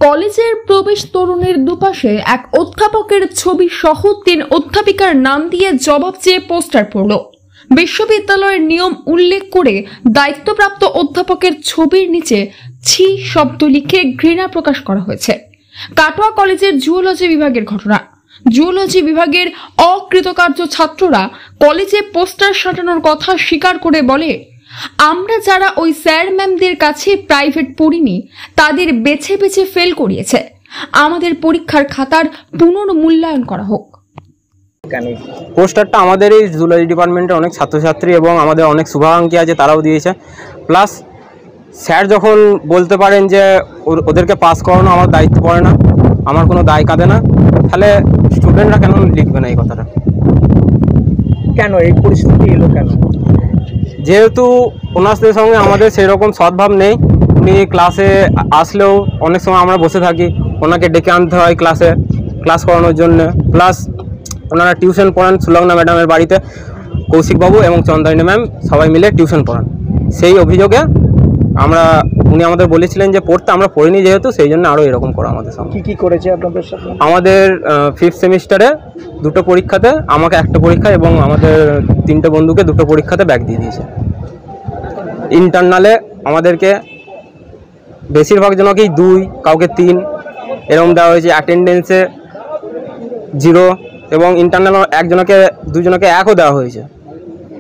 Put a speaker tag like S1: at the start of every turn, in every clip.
S1: কলেজের প্রবেশ তোরণের দুপাশে এক অধ্যাপকের ছবি সহ ৩ অধ্যাপিকার নাম দিয়ে জবাব চেয়ে পোস্টার পড়ল। বিশ্ববিদ্যালয়ের নিয়ম উল্লেখ করে দায়িত্বপ্রাপ্ত অধ্যাপকের ছবির নিচে ছি শব্দ লিখে ঘৃণা প্রকাশ করা হয়েছে। কাটোয়া কলেজের জুওলজি বিভাগের ঘটনা। জুওলজি বিভাগের অকৃতকার্য ছাত্ররা কলেজে পোস্টার সাঁটানোর কথা স্বীকার করে বলে, আমরা যারা ওই স্যার ম্যামদের কাছে প্রাইভেট পড়িনি তাদের বেছে বেছে ফেল করিয়েছে। আমাদের পরীক্ষার খাতার পুনর্মূল্যায়ন করা হোক।
S2: পোস্টারটা আমাদের এই জুওলজি ডিপার্টমেন্টে অনেক ছাত্রছাত্রী এবং আমাদের অনেক শুভাকাঙ্ক্ষী আছে, তারাও দিয়েছে। প্লাস স্যার যখন বলতে পারেন যে ওদেরকে পাস করানো আমার দায়িত্ব পড়ে না, আমার কোনো দায় কাঁদে না, তাহলে স্টুডেন্টরা কেন লিখবে না এই কথাটা?
S3: কেন এই পরিস্থিতি এলো কেন?
S2: যেহেতু ওনাদের সঙ্গে আমাদের সেরকম সদ্ভাব নেই। উনি ক্লাসে আসলেও অনেক সময় আমরা বসে থাকি, ওনাকে ডেকে আনতে হয় ক্লাস করানোর জন্য। প্লাস ওনারা টিউশন পড়ান সুলগ্না ম্যাডামের বাড়িতে, কৌশিকবাবু এবং চন্দ্রানী ম্যাম সবাই মিলে টিউশন পড়ান। সেই অভিযোগে উনি আমাদের বলেছিলেন যে পড়তে, আমরা পড়িনি যেহেতু, সেই জন্য আরও এরকম করা আমাদের সঙ্গে।
S3: কি করেছে আপনাদের সাথে?
S2: আমাদের 5th সেমিস্টারে 2টো পরীক্ষাতে, আমাকে 1টা পরীক্ষা এবং আমাদের 3টে বন্ধুকে 2টো পরীক্ষাতে ব্যাক দিয়ে দিয়েছে। ইন্টারনালে আমাদেরকে বেশিরভাগ জনকেই 2, কাউকে 3 এরকম দেওয়া হয়েছে। অ্যাটেন্ডেন্সে 0 এবং ইন্টারনাল দুজনকে 1ও দেওয়া হয়েছে।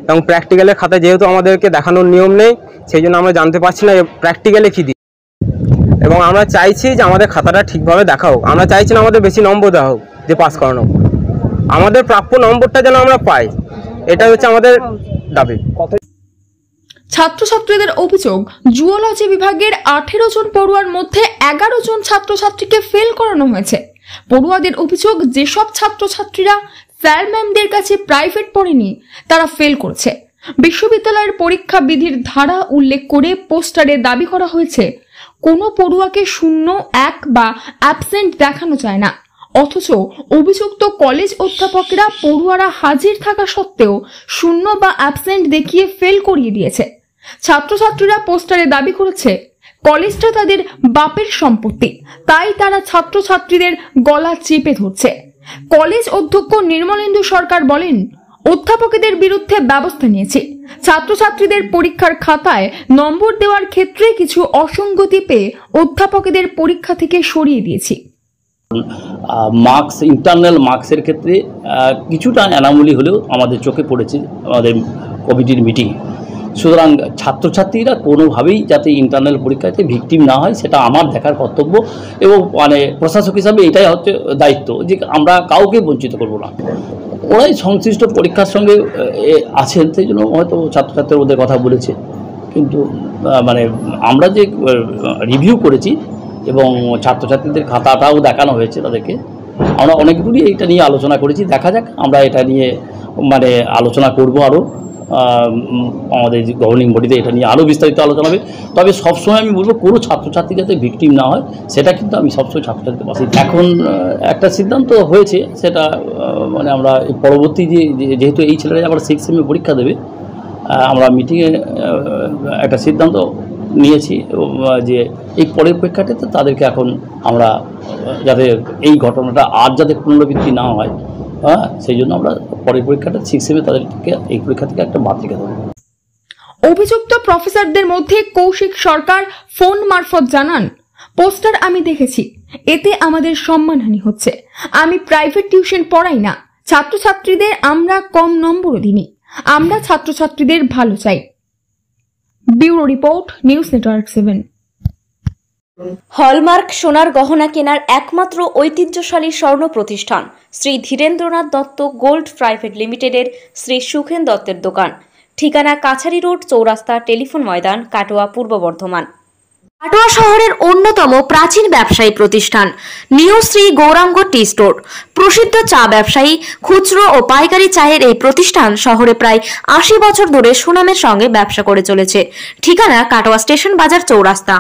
S2: এবং প্র্যাকটিক্যালের খাতায় যেহেতু আমাদেরকে দেখানোর নিয়ম নেই, সেই জন্য আমরা জানতে পারছি না প্র্যাকটিক্যালে কী দিই। এবং আমরা চাইছি যে আমাদের খাতাটা ঠিকভাবে দেখা হোক। আমরা চাইছি না আমাদের বেশি নম্বর দেওয়া হোক, যে পাস করানো হোক। আমাদের প্রাপ্য নম্বরটা যেন আমরা পাই, এটা হচ্ছে আমাদের দাবি।
S1: ছাত্রছাত্রীদের অভিযোগ, জুওলজি বিভাগের 18 জন পড়ুয়ার মধ্যে 11 জন ছাত্রছাত্রীকে ফেল করানো হয়েছে। পড়ুয়াদের অভিযোগ, যেসব ছাত্রছাত্রীরা স্যার ম্যামদের কাছে প্রাইভেট পড়েনি তারা ফেল করেছে। বিশ্ববিদ্যালয়ের পরীক্ষা বিধির ধারা উল্লেখ করে পোস্টারে দাবি করা হয়েছে, কোনো পড়ুয়াকে 0, 1 বা অ্যাবসেন্ট দেখানো যায় না। অথচ অভিযুক্ত কলেজ অধ্যাপকরা পড়ুয়ারা হাজির থাকা সত্ত্বেও 0 বা অ্যাবসেন্ট দেখিয়ে ফেল করিয়ে দিয়েছে। ছাত্রছাত্রীরা পোস্টারে দাবি করেছে, কলেজটা তাদের বাপের সম্পত্তি, তাই তারা ছাত্রছাত্রীদের গলা চেপে ধরছে। কলেজ অধ্যক্ষ নির্মলেন্দু সরকার বলেন, অধ্যাপকদের বিরুদ্ধে ব্যবস্থা নিয়েছি। ছাত্রছাত্রীদের পরীক্ষার খাতায় নম্বর দেওয়ার ক্ষেত্রে কিছু অসঙ্গতি পেয়ে অধ্যাপকদের পরীক্ষা থেকে সরিয়ে দিয়েছি।
S4: ইন্টারনাল মার্কসের ক্ষেত্রে কিছুটা অ্যানামলি হলেও আমাদের চোখে পড়েছে আমাদের কমিটির মিটিংয়ে। সুতরাং ছাত্রছাত্রীরা কোনোভাবেই যাতে ইন্টারনাল পরীক্ষাতে ভিকটিম না হয়, সেটা আমার দেখার কর্তব্য এবং প্রশাসক হিসাবে এটাই হচ্ছে দায়িত্ব, যে আমরা কাউকে বঞ্চিত করব না। ওরাই সংশ্লিষ্ট পরীক্ষার সঙ্গে আছেন, সেই জন্য হয়তো ছাত্রছাত্রীরা ওদের কথা বলেছে। কিন্তু আমরা যে রিভিউ করেছি এবং ছাত্রছাত্রীদের খাতাটাও দেখানো হয়েছে তাদেরকে, আমরা অনেক দূরই এটা নিয়ে আলোচনা করেছি। দেখা যাক, আমরা এটা নিয়ে আলোচনা করব আরও। আমাদের যে গভর্নিং বডিতে এটা নিয়ে আরও বিস্তারিত আলোচনা হবে। তবে সবসময় আমি বলবো, কোনো ছাত্রছাত্রী যাতে ভিকটিম না হয়, সেটা কিন্তু আমি সবসময় ছাত্রছাত্রীদের পাশে। এখন একটা সিদ্ধান্ত হয়েছে, সেটা আমরা পরবর্তী যেহেতু এই ছেলেরা আবার 6th সেমে পরীক্ষা দেবে, আমরা মিটিংয়ে একটা সিদ্ধান্ত নিয়েছি যে এই পরের পরীক্ষাটাতে তাদেরকে এখন আমরা যাতে এই ঘটনাটা আর যাতে পুনরাবৃত্তি না হয়, সেই জন্য আমরা পরের পরীক্ষাটা 6th সেমে তাদেরকে এই পরীক্ষা থেকে একটা বাদ রেখে দেবো।
S1: অভিযুক্ত প্রফেসরদের মধ্যে কৌশিক সরকার ফোন মারফত জানান, পোস্টার আমি দেখেছি, এতে আমাদের সম্মানহানি হচ্ছে। আমি প্রাইভেট টিউশন পড়াই না, ছাত্রছাত্রীদের আমরা কম নম্বরও দিইনি, আমরা ছাত্রছাত্রীদের ভালো চাই। Bureau report, news network 7।
S5: Hallmark সোনার গহনা কেনার একমাত্র ঐতিহ্যশালী স্বর্ণ প্রতিষ্ঠান শ্রী ধীরেন্দ্রনাথ দত্ত গোল্ড প্রাইভেট লিমিটেডের শ্রী সুখেন দত্তের দোকান। ঠিকানা কাছারি রোড, চৌরাস্তা, টেলিফোন ময়দান, কাটোয়া, পূর্ব বর্ধমান। কাটোয়া শহরের অন্যতম প্রাচীন ব্যবসায়ী প্রতিষ্ঠান new Shri Gouranga tea store. প্রসিদ্ধ চা ব্যবসায়ী, খুচরো ও পাইকারি চায়ের এই প্রতিষ্ঠান শহরে প্রায় 80 বছর ধরে সুনামের সঙ্গে ব্যবসা করে চলেছে। ঠিকানা কাটোয়া স্টেশন বাজার, চৌরাস্তা।